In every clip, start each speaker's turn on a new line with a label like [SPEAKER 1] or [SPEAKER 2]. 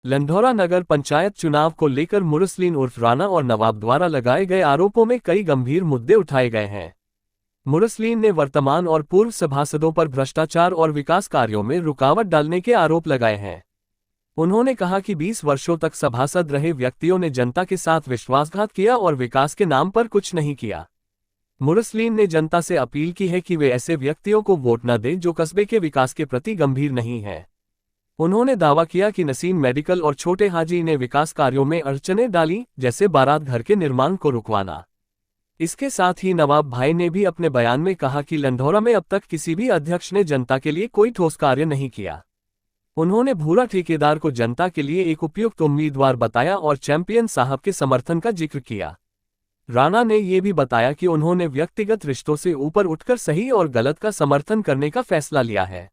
[SPEAKER 1] लंढौरा नगर पंचायत चुनाव को लेकर मुरसलीन उर्फ राणा और नवाब द्वारा लगाए गए आरोपों में कई गंभीर मुद्दे उठाए गए हैं। मुरसलीन ने वर्तमान और पूर्व सभासदों पर भ्रष्टाचार और विकास कार्यों में रुकावट डालने के आरोप लगाए हैं। उन्होंने कहा कि 20 वर्षों तक सभासद रहे व्यक्तियों ने जनता के साथ विश्वासघात किया और विकास के नाम पर कुछ नहीं किया। मुरसलीन ने जनता से अपील की है कि वे ऐसे व्यक्तियों को वोट न दें जो कस्बे के विकास के प्रति गंभीर नहीं हैं। उन्होंने दावा किया कि नसीम मेडिकल और छोटे हाजी ने विकास कार्यों में अड़चनें डाली, जैसे बारात घर के निर्माण को रुकवाना। इसके साथ ही नवाब भाई ने भी अपने बयान में कहा कि लंढौरा में अब तक किसी भी अध्यक्ष ने जनता के लिए कोई ठोस कार्य नहीं किया। उन्होंने भूरा ठेकेदार को जनता के लिए एक उपयुक्त उम्मीदवार बताया और चैंपियन साहब के समर्थन का जिक्र किया। राणा ने यह भी बताया कि उन्होंने व्यक्तिगत रिश्तों से ऊपर उठकर सही और गलत का समर्थन करने का फैसला लिया है।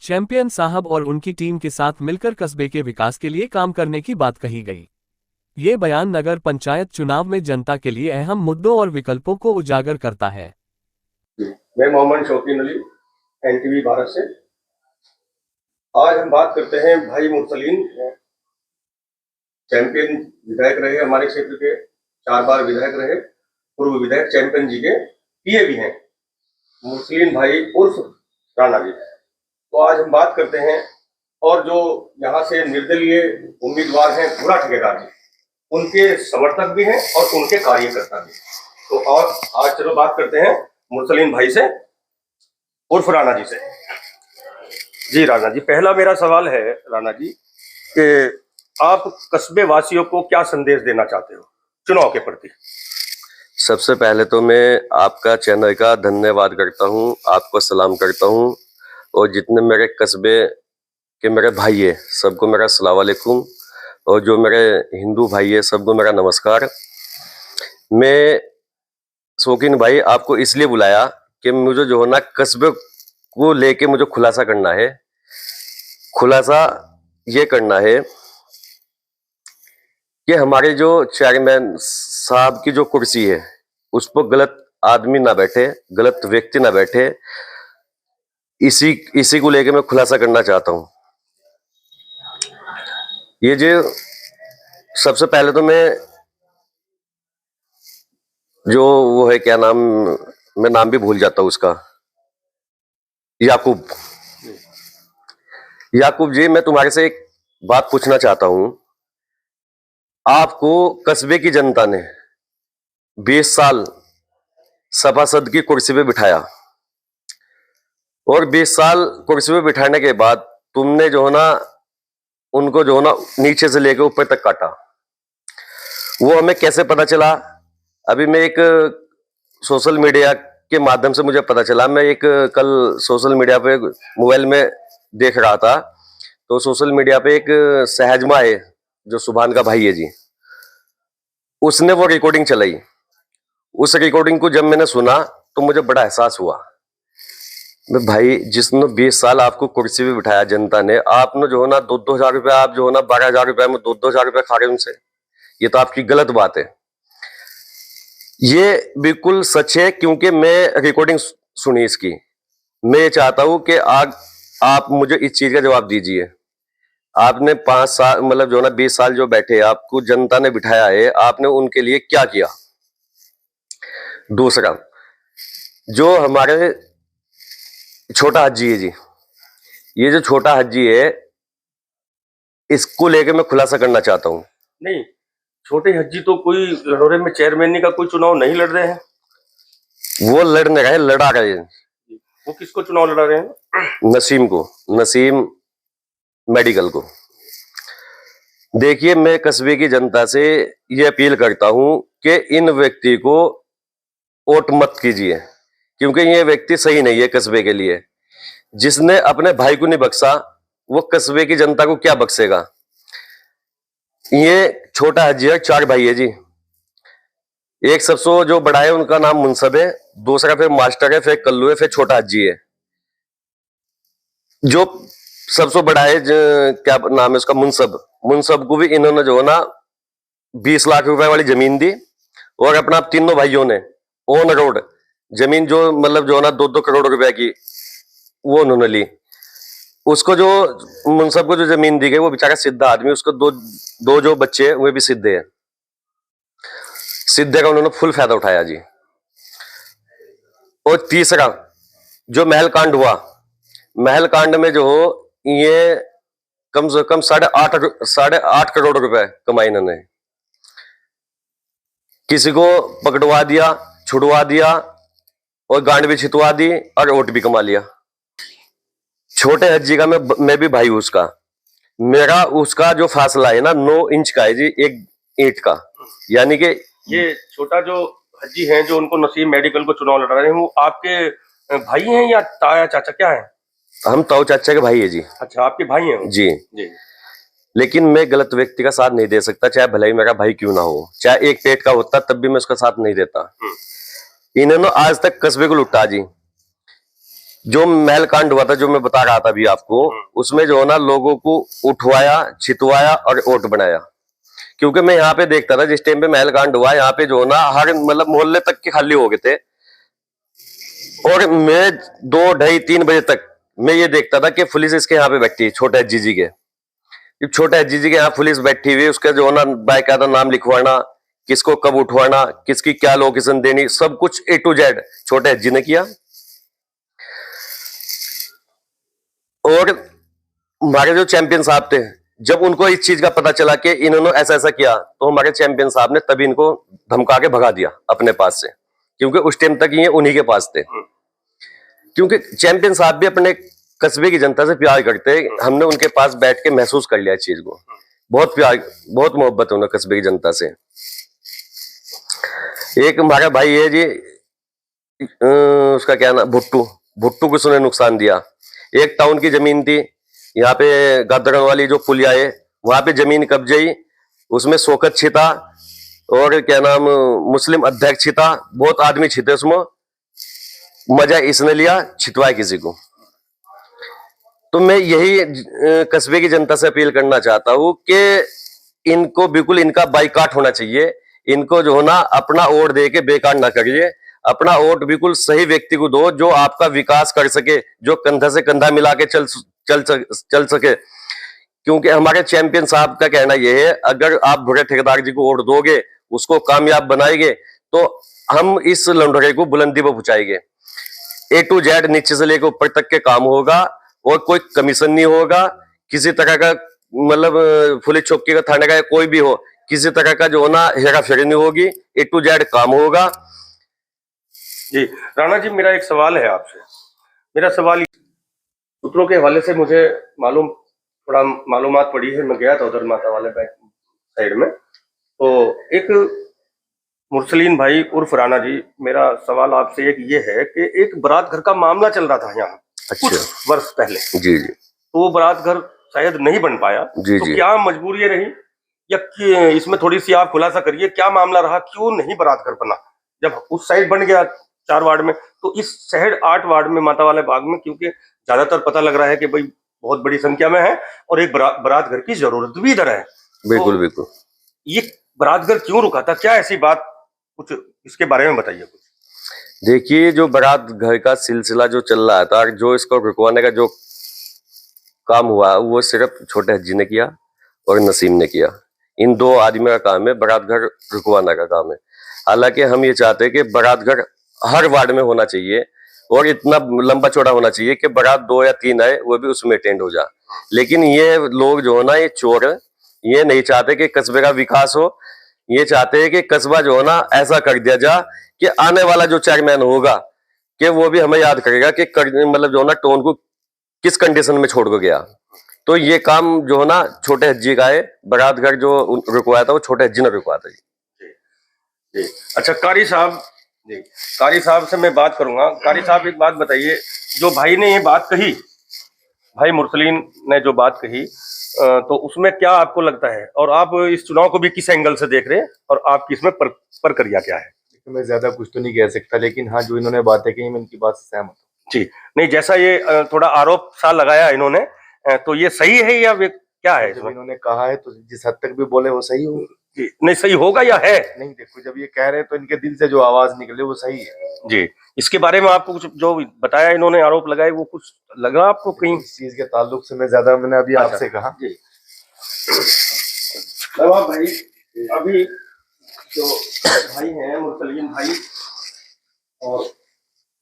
[SPEAKER 1] चैंपियन साहब और उनकी टीम के साथ मिलकर कस्बे के विकास के लिए काम करने की बात कही गई। ये बयान नगर पंचायत चुनाव में जनता के लिए अहम मुद्दों और विकल्पों को उजागर करता है।
[SPEAKER 2] मैं मोहम्मद शौकीन अली, एनटीवी भारत से। आज हम बात करते हैं भाई मुरसलीन, चैंपियन विधायक रहे, हमारे क्षेत्र के 4 बार विधायक रहे, पूर्व विधायक चैंपियन जी के पीए भी हैं, मुरसलीन भाई उर्फ राणा जी। तो आज हम बात करते हैं, और जो यहाँ से निर्दलीय उम्मीदवार हैं भूरा ठेकेदार जी, उनके समर्थक भी हैं और उनके कार्यकर्ता भी। तो और आज चलो बात करते हैं मुरसलीन भाई से उर्फ राणा जी से। जी राणा जी, पहला मेरा सवाल है राणा जी कि आप कस्बे वासियों को क्या संदेश देना चाहते हो चुनाव के प्रति?
[SPEAKER 3] सबसे पहले तो मैं आपका चैनल का धन्यवाद करता हूं, आपको सलाम करता हूं, और जितने मेरे कस्बे के मेरे भाई है सबको मेरा अस्सलाम वालेकुम, और जो मेरे हिंदू भाई है सबको मेरा नमस्कार। मैं शौकीन भाई आपको इसलिए बुलाया कि मुझे जो है ना कस्बे को लेके मुझे खुलासा करना है। खुलासा ये करना है कि हमारे जो चेयरमैन साहब की जो कुर्सी है उस पर गलत आदमी ना बैठे, गलत व्यक्ति ना बैठे, इसी को लेके मैं खुलासा करना चाहता हूं। ये जो सबसे पहले तो मैं जो वो है, क्या नाम, मैं नाम भी भूल जाता हूं उसका, याकूब जी, मैं तुम्हारे से एक बात पूछना चाहता हूं। आपको कस्बे की जनता ने 20 साल सभासद की कुर्सी पे बिठाया, और 20 साल कुर्सी पे बिठाने के बाद तुमने जो है ना उनको जो है ना नीचे से लेकर ऊपर तक काटा। वो हमें कैसे पता चला? अभी मैं एक सोशल मीडिया के माध्यम से मुझे पता चला। मैं एक कल सोशल मीडिया पे मोबाइल में देख रहा था, तो सोशल मीडिया पे एक सहजमा है जो सुभान का भाई है जी, उसने वो रिकॉर्डिंग चलाई। उस रिकॉर्डिंग को जब मैंने सुना तो मुझे बड़ा एहसास हुआ। मैं भाई, जिसने 20 साल आपको कुर्सी पे बिठाया जनता ने, आपने जो है ना 2-2 हजार रुपया, आप जो है ना 12,000 रुपया में 2-2 हजार रुपया खा रहे उनसे, ये तो आपकी गलत बात है। ये बिल्कुल सच है, क्योंकि मैं रिकॉर्डिंग सुनी इसकी। मैं ये चाहता हूं कि आप मुझे इस चीज का जवाब दीजिए। आपने 5 साल मतलब जो ना 20 साल जो बैठे, आपको जनता ने बिठाया है, आपने उनके लिए क्या किया? दूसरा, जो हमारे छोटा हज्जी है जी, ये जो छोटा हज्जी है, इसको लेके मैं खुलासा करना चाहता हूँ।
[SPEAKER 2] नहीं, छोटे हज्जी तो कोई लंढौरे में चेयरमैन का कोई चुनाव नहीं लड़ रहे हैं।
[SPEAKER 3] वो लड़ने रहे, लड़ा रहे हैं।
[SPEAKER 2] वो किसको चुनाव लड़ा रहे हैं?
[SPEAKER 3] नसीम को, नसीम मेडिकल को। देखिए, मैं कस्बे की जनता से ये अपील करता हूं कि इन व्यक्ति को वोट मत कीजिए, क्योंकि ये व्यक्ति सही नहीं है कस्बे के लिए। जिसने अपने भाई को नहीं बख्शा, वो कस्बे की जनता को क्या बख्शेगा? ये छोटा हज्जी है, 4 भाई है जी। एक सबसे जो बड़ा है उनका नाम मुनसब है, दूसरा फिर मास्टर है, फिर कल्लू है, फिर छोटा हज्जी है। जो सबसे बड़ा है, क्या नाम है उसका, मुनसब को भी इन्होंने जो है ना 20 लाख रुपए वाली जमीन दी, और अपना तीनों भाइयों ने ऑन रोड जमीन, जो मतलब जो है ना 2-2 करोड़ रुपए की, वो उन्होंने ली। उसको जो मुनसब को जो जमीन दी गई वो बेचारा सिद्धा आदमी, उसको दो जो बच्चे हैं वे भी सिद्धे हैं, सिद्धे का उन्होंने फुल फायदा उठाया जी। और तीसरा जो महल कांड हुआ, महल कांड में जो ये कम से कम 8.5 करोड़ रुपए कमाई इन्होंने, किसी को पकड़वा दिया, छुड़वा दिया और गांड भी छितवा दी और वोट भी कमा लिया। छोटे हज्जी का मैं भी भाई हूं उसका, मेरा उसका जो फासला है ना 9 इंच का है जी, एक ईंट का। यानी कि
[SPEAKER 2] ये छोटा जो हज्जी हैं जो उनको नसीब मेडिकल को चुनाव लड़ा रहे हैं, वो आपके भाई हैं या ताया चाचा क्या है?
[SPEAKER 3] हम ताऊ चाचा के भाई है जी।
[SPEAKER 2] अच्छा, आपके भाई हैं वो?
[SPEAKER 3] जी
[SPEAKER 2] जी।
[SPEAKER 3] लेकिन मैं गलत व्यक्ति का साथ नहीं दे सकता, चाहे भले ही मेरा भाई क्यों ना हो, चाहे एक पेट का होता तब भी मैं उसका साथ नहीं देता। इन्होंने आज तक कस्बे को लुटा जी। जो महल कांड हुआ था जो मैं बता रहा था अभी आपको, उसमें जो है ना लोगों को उठवाया, छितवाया और वोट बनाया। क्योंकि मैं यहाँ पे देखता था जिस टाइम पे महल कांड हुआ, यहाँ पे जो है ना हर मतलब मोहल्ले तक के खाली हो गए थे। और मैं 2, 2:30, 3 बजे तक मैं ये देखता था कि पुलिस इसके यहाँ पे बैठी, छोटे हज्जी जी के, छोटे हज्जी जी के यहाँ पुलिस बैठी हुई, उसका जो है ना बाकायदा नाम लिखवाना, किसको कब उठवाना, किसकी क्या लोकेशन देनी, सब कुछ A to Z छोटे हज्जी ने किया। और हमारे जो चैंपियन साहब थे, जब उनको इस चीज का पता चला कि इन्होंने ऐसा ऐसा किया, तो हमारे चैंपियन साहब ने तभी इनको धमका के भगा दिया अपने पास से, क्योंकि उस टाइम तक ये उन्हीं के पास थे। क्योंकि चैंपियन साहब भी अपने कस्बे की जनता से प्यार करते हैं, हमने उनके पास बैठ के महसूस कर लिया इस चीज को। बहुत प्यार, बहुत मोहब्बत है उन्हें कस्बे की जनता से। एक हमारा भाई है जी, उसका क्या नाम, भुट्टू को उसने नुकसान दिया। एक टाउन की जमीन थी यहाँ पे गादरन वाली जो पुलिया है, वहां पे जमीन कब्जे, उसमें शौकत छिता और क्या नाम मुस्लिम अध्यक्ष छिता, बहुत आदमी छिते उसमें। मजा इसने लिया, छितवाया किसी को। तो मैं यही कस्बे की जनता से अपील करना चाहता हूं कि इनको बिल्कुल इनका बाइकाट होना चाहिए। इनको जो है ना अपना वोट दे के बेकार ना करिए, अपना वोट बिल्कुल सही व्यक्ति को दो जो आपका विकास कर सके, जो कंधा से कंधा मिला के चल सके। क्योंकि हमारे चैंपियन साहब का कहना यह है, अगर आप बुरे ठेकेदार जी को वोट दोगे, उसको कामयाब बनाएंगे, तो हम इस लंडोरे को बुलंदी पर पहुंचाएंगे। A to Z नीचे से लेकर ऊपर तक के काम होगा और कोई कमीशन नहीं होगा, किसी तरह का मतलब पुलिस चौकी का, थाने का, कोई भी हो, किसी तरह का जो ना हेरा फेरी नहीं होगी। A to Z काम होगा
[SPEAKER 2] जी। राणा जी, मेरा एक सवाल है आपसे। मेरा सवाल सूत्रों के हवाले से मुझे थोड़ा मालूमात पड़ी है। मैं गया था उधर माता वाले बैंक साइड में, तो एक मुरसलीन भाई उर्फ राणा जी, मेरा सवाल आपसे एक ये है कि एक बारात घर का मामला चल रहा था यहाँ कुछ वर्ष पहले।
[SPEAKER 3] जी जी।
[SPEAKER 2] तो वो बारात घर शायद नहीं बन पाया।
[SPEAKER 3] जी,
[SPEAKER 2] तो
[SPEAKER 3] जी।
[SPEAKER 2] क्या मजबूरी रही या इसमें थोड़ी सी आप खुलासा करिए, क्या मामला रहा, क्यों नहीं बारात घर बना? जब उस साइड बन गया 4 वार्ड में, तो इस शहर 8 वार्ड में माता वाले बाग में, क्योंकि ज्यादातर पता लग रहा है कि भाई बहुत बड़ी संख्या में है और एक बारात घर की जरूरत भी इधर है।
[SPEAKER 3] बिल्कुल
[SPEAKER 2] तो
[SPEAKER 3] बिल्कुल।
[SPEAKER 2] ये बारात घर क्यों रुका था, क्या ऐसी बात, कुछ इसके बारे में बताइए कुछ।
[SPEAKER 3] देखिए, जो बारात घर का सिलसिला जो चल रहा था, जो इसको रुकवाने का जो काम हुआ, वो सिर्फ छोटे हज्जी ने किया और नसीम ने किया। इन 2 आदमी का काम है बारात घर रुकवाने का काम है। हालांकि हम ये चाहते हैं कि बारात घर हर वार्ड में होना चाहिए और इतना लंबा चौड़ा होना चाहिए कि बारात 2 या 3 आए वो भी उसमें अटेंड हो जाए। लेकिन ये लोग जो है ना, ये चोर, ये नहीं चाहते कि कस्बे का विकास हो। ये चाहते हैं कि कस्बा जो है ना ऐसा कर दिया जाए कि आने वाला जो चेयरमैन होगा कि वो भी हमें याद करेगा कि मतलब जो है ना टोन को किस कंडीशन में छोड़ के गया। तो ये काम जो है ना छोटे हज्जी का है। बारात घर जो रुकवाया था वो छोटे हज्जी ने रुकवाया था जी।
[SPEAKER 2] अच्छा, कारी साहब जी, कारी साहब से मैं बात करूंगा। कारी साहब, एक बात बताइए, जो भाई ने ये बात कही, भाई मुरसलीन ने जो बात कही, तो उसमें क्या आपको लगता है, और आप इस चुनाव को भी किस एंगल से देख रहे हैं, और आपकी इसमें प्रक्रिया क्या है?
[SPEAKER 4] मैं ज्यादा कुछ तो नहीं कह सकता, लेकिन हाँ, जो इन्होंने बातें कही मैं उनकी बात से सहमत हूँ
[SPEAKER 2] जी। नहीं, जैसा ये थोड़ा आरोप सा लगाया इन्होंने, तो ये सही है या क्या है?
[SPEAKER 4] जब इन्होंने कहा है तो जिस हद तक भी बोले वो सही हो।
[SPEAKER 2] जी नहीं सही होगा या है?
[SPEAKER 4] नहीं देखो, जब ये कह रहे हैं तो इनके दिल से जो आवाज निकले वो सही है।
[SPEAKER 2] जी इसके बारे में आपको कुछ जो बताया इन्होंने आरोप लगाए वो कुछ लगा आपको कहीं?
[SPEAKER 4] इस चीज के ताल्लुक से मैं ज्यादा मैंने अभी
[SPEAKER 2] अच्छा।
[SPEAKER 4] आपसे कहा।
[SPEAKER 2] जी नवाब भाई, अभी जो भाई हैं मुरसलीन भाई और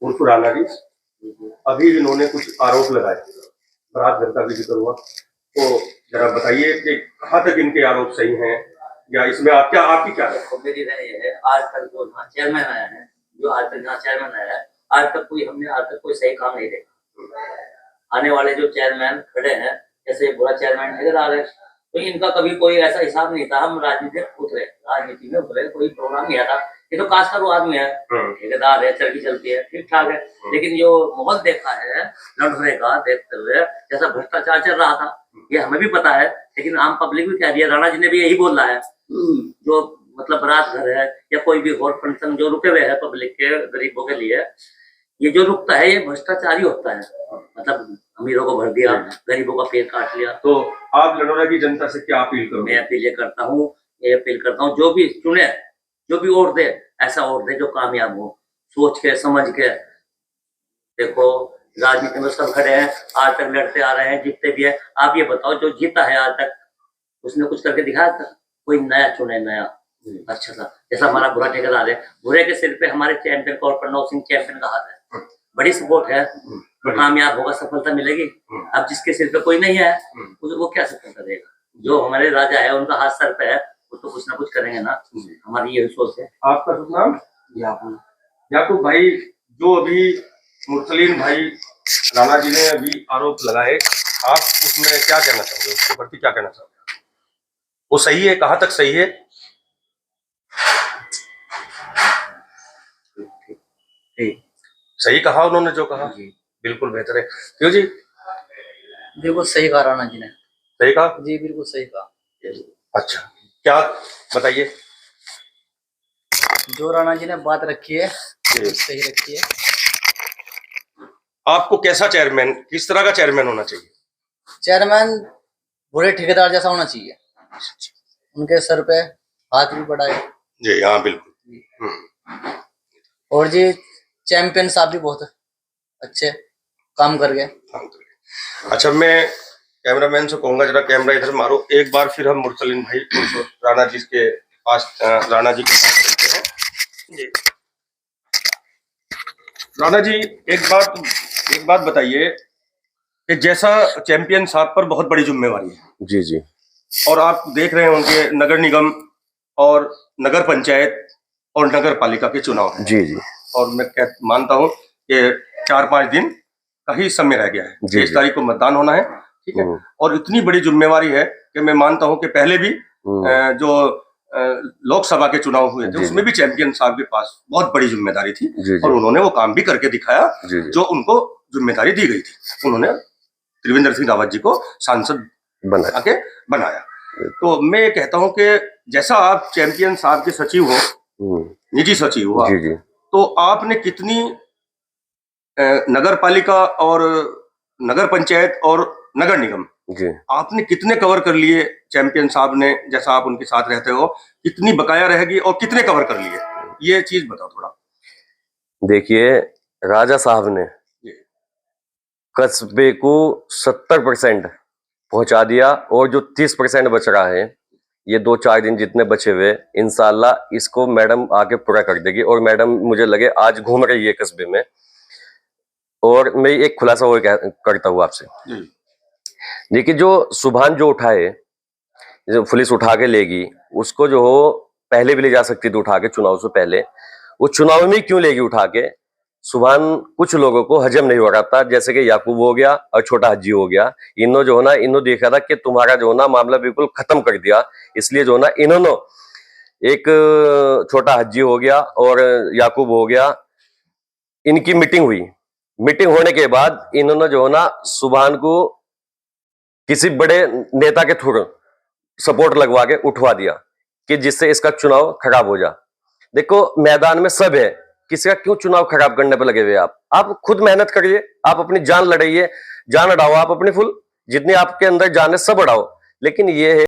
[SPEAKER 2] उर्फ राणा जी, अभी इन्होंने कुछ आरोप लगाए, बारात घर का भी जिक्र हुआ, तो जरा बताइए कि कहाँ तक इनके आरोप सही हैं या इसमें आपकी क्या राय है?
[SPEAKER 5] मेरी राय ये है, आज तक जो यहाँ चेयरमैन आया है, जो आज तक यहाँ चेयरमैन आया है, आज तक कोई सही काम नहीं देखा। आने वाले जो चेयरमैन खड़े हैं, जैसे बुरा चेयरमैन ठेकेदार है, तो इनका कभी कोई ऐसा हिसाब नहीं था। हम राजनीति में उतरे, कोई प्रोग्राम नहीं आता। ये तो कास्ट का वो आदमी है, ठेकेदार है, चरखी चलती है, ठीक ठाक है। लेकिन जो माहौल देखा है लड़ने का, देखते हुए जैसा भ्रष्टाचार चल रहा था, ये हमें भी पता है, लेकिन आम पब्लिक भी कह रही है। राणा जी ने भी यही बोला है, जो मतलब बारात घर है या कोई भी और फंक्शन जो रुके हुए हैं पब्लिक के, गरीबों के लिए, ये जो रुकता है ये भ्रष्टाचार ही होता है। मतलब अमीरों को भर दिया, गरीबों का पेट काट लिया।
[SPEAKER 2] तो आप लड़ोरा की जनता से क्या अपील करोगे?
[SPEAKER 5] मैं अपील करता हूँ, जो भी चुने, जो भी वोट दे, ऐसा वोट दे जो कामयाब हो, सोच के समझ के। देखो राजनीति में सब खड़े हैं, आज तक लड़ते आ रहे हैं, जीतते भी है। आप ये बताओ, जो जीता है आज तक, उसने कुछ करके दिखाया था? कोई नया चुने, नया अच्छा सा। जैसा हमारा बुरा ठेकेदार है, बुरे के सिर पे हमारे चैंपियन कौर प्रणव सिंह चैंपियन का हाथ है, बड़ी सपोर्ट है, कामयाब होगा, सफलता मिलेगी। अब जिसके सिर पे कोई नहीं है, वो क्या सफलता देगा? जो हमारे राजा है, उनका हाथ सर पे है, वो तो कुछ ना कुछ करेंगे ना। हमारी यही सोच है।
[SPEAKER 2] आपका शुभ नाम? याकूब भाई, जो अभी मुरसलीन भाई राणा जी ने अभी आरोप लगाए, आप उसमें क्या कहना चाहोगे, उसके प्रति क्या कहना चाहोगे? वो सही है? कहाँ तक सही है? सही कहा उन्होंने जो कहा, बिल्कुल बेहतर है। क्यों जी?
[SPEAKER 5] बिल्कुल सही कहा राणा जी ने।
[SPEAKER 2] सही कहा
[SPEAKER 5] जी, बिल्कुल सही कहा।
[SPEAKER 2] अच्छा, क्या बताइए?
[SPEAKER 5] जो राणा जी ने बात रखी है सही रखी है।
[SPEAKER 2] आपको कैसा चेयरमैन, किस तरह का चेयरमैन होना चाहिए?
[SPEAKER 5] चेयरमैन बुरे ठेकेदार जैसा होना चाहिए, उनके सर पे हाथ भी बढ़ाए।
[SPEAKER 2] जी हाँ बिल्कुल।
[SPEAKER 5] और जी चैंपियन साहब भी बहुत अच्छे काम कर गए।
[SPEAKER 2] अच्छा, मैं कैमरामैन से कहूंगा जरा कैमरा इधर मारो एक बार, फिर हम मुरसलीन भाई राणा जी के पास चलते हैं। जी राणा जी, एक बात बताइए कि जैसा चैंपियन साहब पर बहुत बड़ी जिम्मेवारी है।
[SPEAKER 3] जी जी।
[SPEAKER 2] और आप देख रहे हैं उनके नगर निगम और नगर पंचायत और नगर पालिका के चुनाव हैं।
[SPEAKER 3] जी जी।
[SPEAKER 2] और मैं मानता हूँ कि 4-5 दिन का ही समय रह गया है। 23 तारीख को मतदान होना है, ठीक है। और इतनी बड़ी जिम्मेवारी है कि मैं मानता हूँ कि पहले भी जो लोकसभा के चुनाव हुए थे उसमें भी चैंपियन साहब के पास बहुत बड़ी जिम्मेदारी थी और उन्होंने वो काम भी करके दिखाया जो उनको जिम्मेदारी दी गई थी। उन्होंने त्रिवेंद्र सिंह रावत जी को सांसद बनाया। तो मैं ये कहता हूँ कि जैसा आप चैंपियन साहब के सचिव हो, निजी सचिव हो, तो आपने कितनी नगर पालिका और नगर पंचायत और नगर निगम आपने कितने कवर कर लिए चैंपियन साहब ने, जैसा आप उनके साथ रहते हो, कितनी बकाया रहेगी और कितने कवर कर लिए, ये चीज बताओ थोड़ा।
[SPEAKER 3] देखिए, राजा साहब ने कस्बे को 70% पहुंचा दिया और जो 30% बच रहा है, ये 2-4 दिन जितने बचे हुए, इंशाल्लाह इसको मैडम आके पूरा कर देगी। और मैडम मुझे लगे आज घूम रही है कस्बे में। और मैं एक खुलासा वो करता हूँ आपसे, देखिए जो सुभान जो उठाए, जो पुलिस उठा के लेगी, उसको जो हो पहले भी ले जा सकती थी उठा के, चुनाव से पहले। वो चुनाव में क्यों लेगी उठा के? सुभान कुछ लोगों को हजम नहीं हो रहा था, जैसे कि याकूब हो गया और छोटा हज्जी हो गया। इन्हों जो है ना, इन्हों देखा था कि तुम्हारा जो है ना मामला बिल्कुल खत्म कर दिया, इसलिए जो है ना इन्होंने एक छोटा हज्जी हो गया और याकूब हो गया, इनकी मीटिंग हुई। मीटिंग होने के बाद इन्होंने जो है ना सुभान को किसी बड़े नेता के थ्रू सपोर्ट लगवा के उठवा दिया कि जिससे इसका चुनाव खराब हो जा। देखो मैदान में सब है, किसी का क्यों चुनाव खराब करने पे लगे हुए? आप खुद मेहनत करिए, आप अपनी जान लड़ाइए, जान अड़ाओ, आप अपनी फुल जितनी आपके अंदर जान है सब अड़ाओ। लेकिन ये है